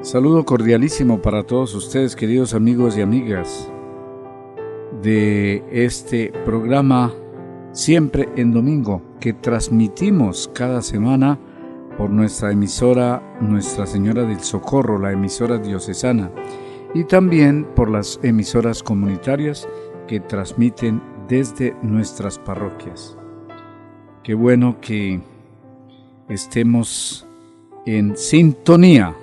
Saludo cordialísimo para todos ustedes, queridos amigos y amigas de este programa Siempre en Domingo, que transmitimos cada semana por nuestra emisora Nuestra Señora del Socorro, la emisora diocesana, y también por las emisoras comunitarias que transmiten desde nuestras parroquias. Qué bueno que estemos en sintonía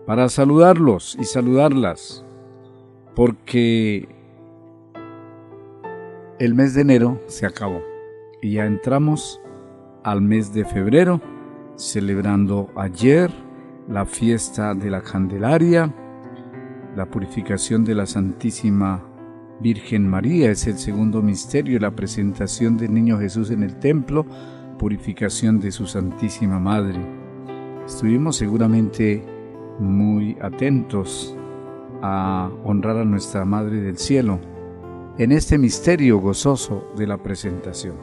para saludarlos y saludarlas, porque el mes de enero se acabó y ya entramos al mes de febrero, celebrando ayer la fiesta de la Candelaria, la purificación de la Santísima Virgen María, es el segundo misterio, la presentación del Niño Jesús en el templo, purificación de su Santísima Madre. Estuvimos seguramente muy atentos a honrar a nuestra Madre del Cielo en este misterio gozoso de la presentación.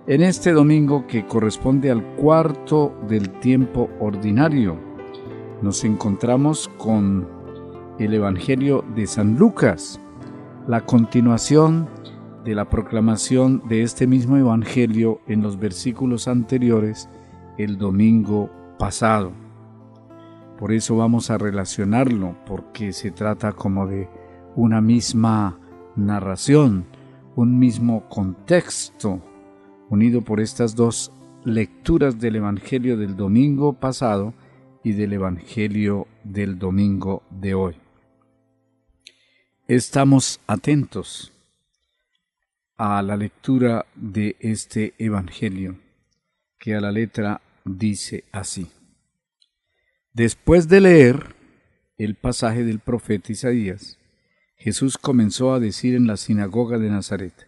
En este domingo, que corresponde al cuarto del tiempo ordinario, nos encontramos con el Evangelio de San Lucas, la continuación de la proclamación de este mismo Evangelio en los versículos anteriores el domingo pasado. Por eso vamos a relacionarlo, porque se trata como de una misma narración, un mismo contexto, unido por estas dos lecturas del Evangelio del domingo pasado y del Evangelio del domingo de hoy. Estamos atentos a la lectura de este Evangelio, que a la letra dice así. Después de leer el pasaje del profeta Isaías, Jesús comenzó a decir en la sinagoga de Nazaret: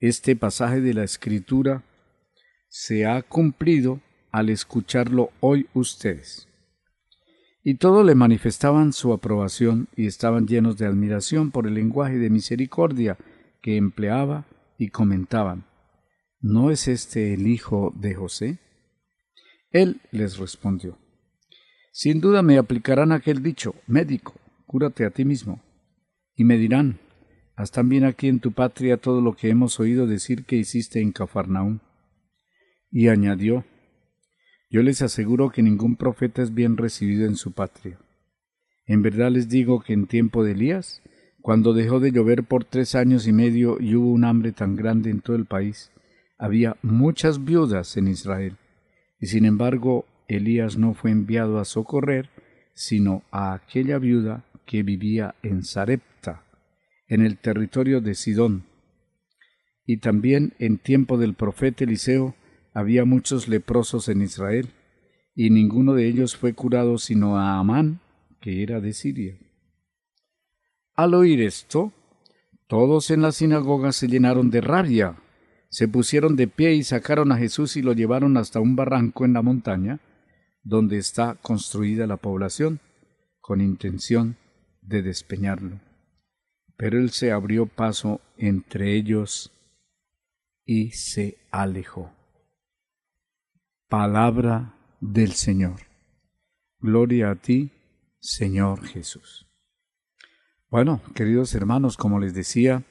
este pasaje de la Escritura se ha cumplido al escucharlo hoy ustedes. Y todos le manifestaban su aprobación y estaban llenos de admiración por el lenguaje de misericordia que empleaba y comentaban: ¿no es este el hijo de José? Él les respondió: sin duda me aplicarán aquel dicho: médico, cúrate a ti mismo. Y me dirán: haz también aquí en tu patria todo lo que hemos oído decir que hiciste en Cafarnaúm. Y añadió: yo les aseguro que ningún profeta es bien recibido en su patria. En verdad les digo que en tiempo de Elías, cuando dejó de llover por 3 años y medio y hubo un hambre tan grande en todo el país, había muchas viudas en Israel. Y sin embargo, Elías no fue enviado a socorrer, sino a aquella viuda que vivía en Sarepta, en el territorio de Sidón. Y también en tiempo del profeta Eliseo había muchos leprosos en Israel, y ninguno de ellos fue curado sino a Amán, que era de Siria. Al oír esto, todos en la sinagoga se llenaron de rabia, se pusieron de pie y sacaron a Jesús y lo llevaron hasta un barranco en la montaña, donde está construida la población, con intención de despeñarlo. Pero él se abrió paso entre ellos y se alejó. Palabra del Señor. Gloria a ti, Señor Jesús. Bueno, queridos hermanos, como les decía,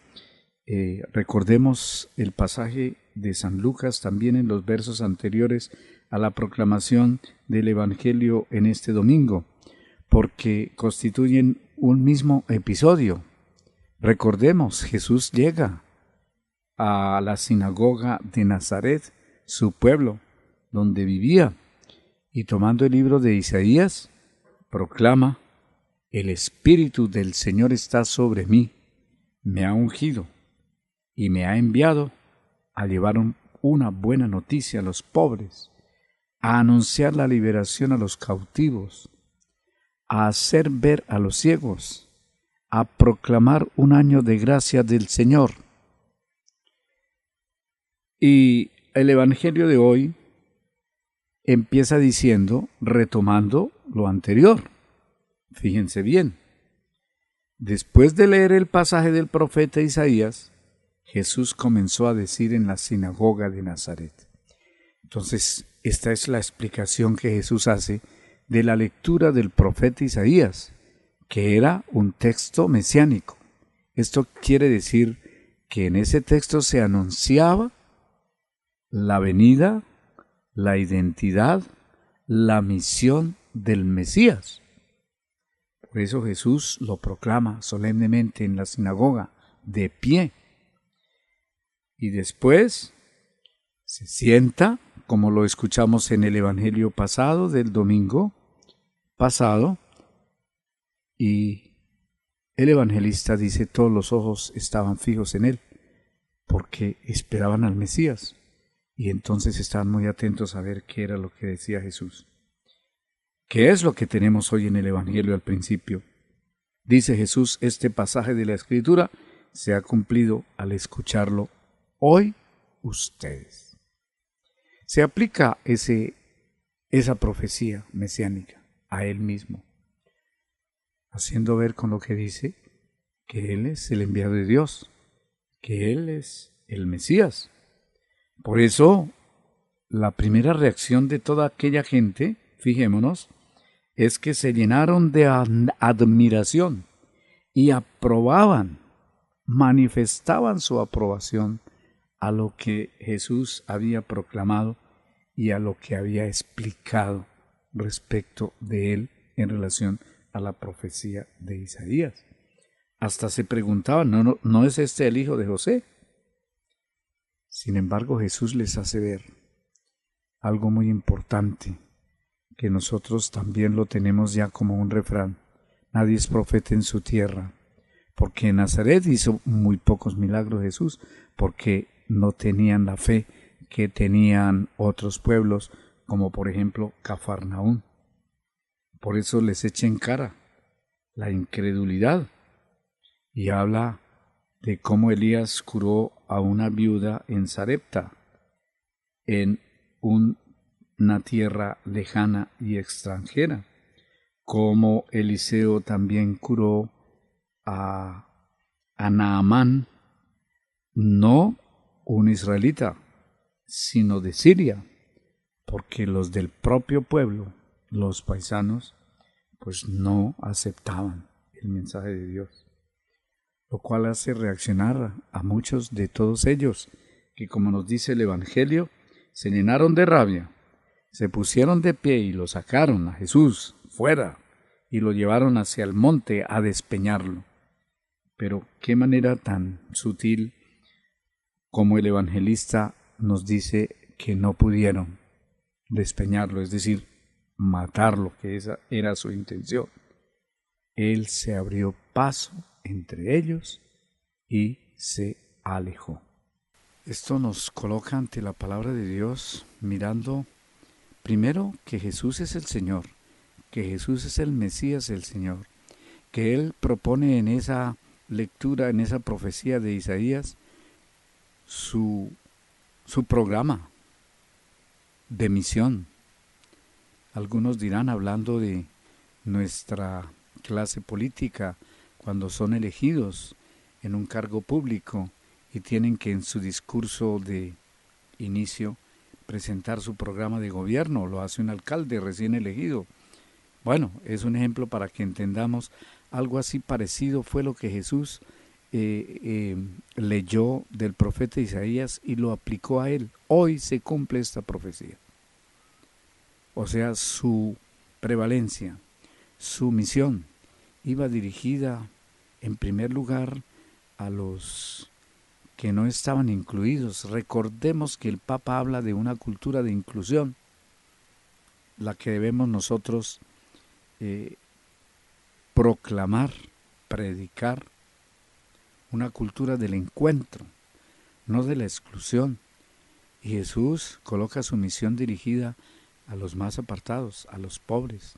recordemos el pasaje de San Lucas también en los versos anteriores a la proclamación del Evangelio en este domingo, porque constituyen un mismo episodio. Recordemos, Jesús llega a la sinagoga de Nazaret, su pueblo, donde vivía, y tomando el libro de Isaías, proclama: el Espíritu del Señor está sobre mí, me ha ungido y me ha enviado a llevar una buena noticia a los pobres, a anunciar la liberación a los cautivos, a hacer ver a los ciegos, a proclamar un año de gracia del Señor. Y el Evangelio de hoy empieza diciendo, retomando lo anterior. Fíjense bien. Después de leer el pasaje del profeta Isaías, Jesús comenzó a decir en la sinagoga de Nazaret. Entonces, esta es la explicación que Jesús hace de la lectura del profeta Isaías, que era un texto mesiánico. Esto quiere decir que en ese texto se anunciaba la venida, la identidad, la misión del Mesías. Por eso Jesús lo proclama solemnemente en la sinagoga, de pie. Y después se sienta, como lo escuchamos en el Evangelio pasado, del domingo pasado, y el evangelista dice todos los ojos estaban fijos en él, porque esperaban al Mesías, y entonces estaban muy atentos a ver qué era lo que decía Jesús. ¿Qué es lo que tenemos hoy en el Evangelio al principio? Dice Jesús, este pasaje de la Escritura se ha cumplido al escucharlo hoy ustedes. Se aplica esa profecía mesiánica a él mismo, haciendo ver con lo que dice que él es el enviado de Dios, que él es el Mesías. Por eso, la primera reacción de toda aquella gente, fijémonos, es que se llenaron de admiración y aprobaban, manifestaban su aprobación a lo que Jesús había proclamado y a lo que había explicado respecto de él en relación a la profecía de Isaías. Hasta se preguntaban, ¿no es este el hijo de José? Sin embargo, Jesús les hace ver algo muy importante, que nosotros también lo tenemos ya como un refrán: nadie es profeta en su tierra, porque en Nazaret hizo muy pocos milagros Jesús, porque no tenían la fe que tenían otros pueblos, como por ejemplo Cafarnaúm. Por eso les echa en cara la incredulidad, y habla de cómo Elías curó a una viuda en Sarepta, en una tierra lejana y extranjera, como Eliseo también curó a Naamán, no un israelita, sino de Siria, porque los del propio pueblo, los paisanos, pues no aceptaban el mensaje de Dios, lo cual hace reaccionar a muchos de todos ellos, que como nos dice el Evangelio, se llenaron de rabia, se pusieron de pie y lo sacaron a Jesús fuera y lo llevaron hacia el monte a despeñarlo. Pero qué manera tan sutil como el evangelista nos dice que no pudieron despeñarlo, es decir, matarlo, que esa era su intención. Él se abrió paso entre ellos y se alejó. Esto nos coloca ante la palabra de Dios, mirando primero que Jesús es el Señor, que Jesús es el Mesías, el Señor, que Él propone en esa lectura, en esa profecía de Isaías, su programa de misión. Algunos dirán, hablando de nuestra clase política, cuando son elegidos en un cargo público y tienen que en su discurso de inicio presentar su programa de gobierno, lo hace un alcalde recién elegido. Bueno, es un ejemplo para que entendamos algo así parecido fue lo que Jesús leyó del profeta Isaías y lo aplicó a él. Hoy se cumple esta profecía. O sea, su prevalencia, su misión iba dirigida en primer lugar a los que no estaban incluidos. Recordemos que el Papa habla de una cultura de inclusión, la que debemos nosotros proclamar, predicar, una cultura del encuentro, no de la exclusión. Y Jesús coloca su misión dirigida a los más apartados, a los pobres,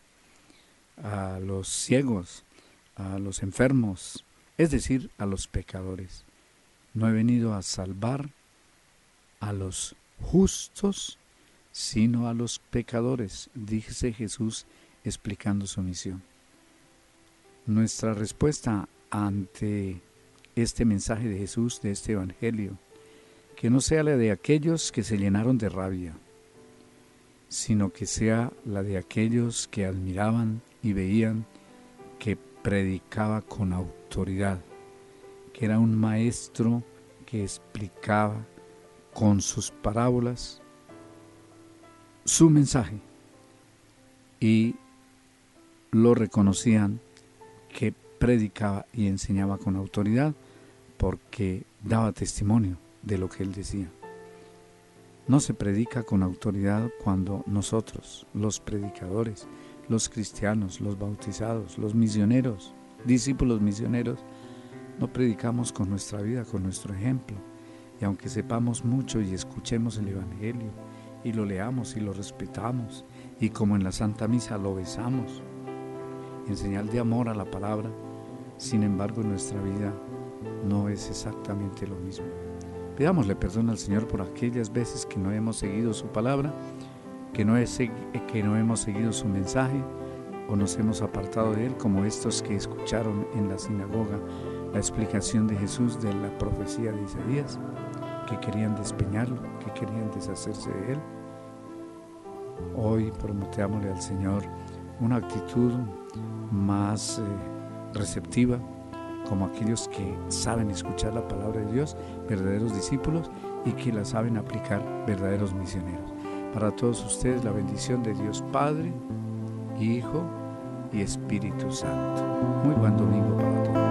a los ciegos, a los enfermos, es decir, a los pecadores. No he venido a salvar a los justos, sino a los pecadores, dice Jesús explicando su misión. Nuestra respuesta ante este mensaje de Jesús, de este evangelio, que no sea la de aquellos que se llenaron de rabia, sino que sea la de aquellos que admiraban y veían que predicaba con autoridad, que era un maestro que explicaba con sus parábolas su mensaje, y lo reconocían que predicaba y enseñaba con autoridad porque daba testimonio de lo que él decía. No se predica con autoridad cuando nosotros, los predicadores, los cristianos, los bautizados, los misioneros, discípulos misioneros, no predicamos con nuestra vida, con nuestro ejemplo. Y aunque sepamos mucho y escuchemos el Evangelio y lo leamos y lo respetamos, y como en la Santa Misa lo besamos, en señal de amor a la palabra, sin embargo en nuestra vida no es exactamente lo mismo. Pidámosle perdón al Señor por aquellas veces que no hemos seguido su palabra, que no hemos seguido su mensaje o nos hemos apartado de él, como estos que escucharon en la sinagoga la explicación de Jesús de la profecía de Isaías, que querían despeñarlo, que querían deshacerse de él. Hoy prometámosle al Señor una actitud más receptiva, como aquellos que saben escuchar la palabra de Dios, verdaderos discípulos, y que la saben aplicar, verdaderos misioneros. Para todos ustedes la bendición de Dios Padre, Hijo y Espíritu Santo. Muy buen domingo para todos.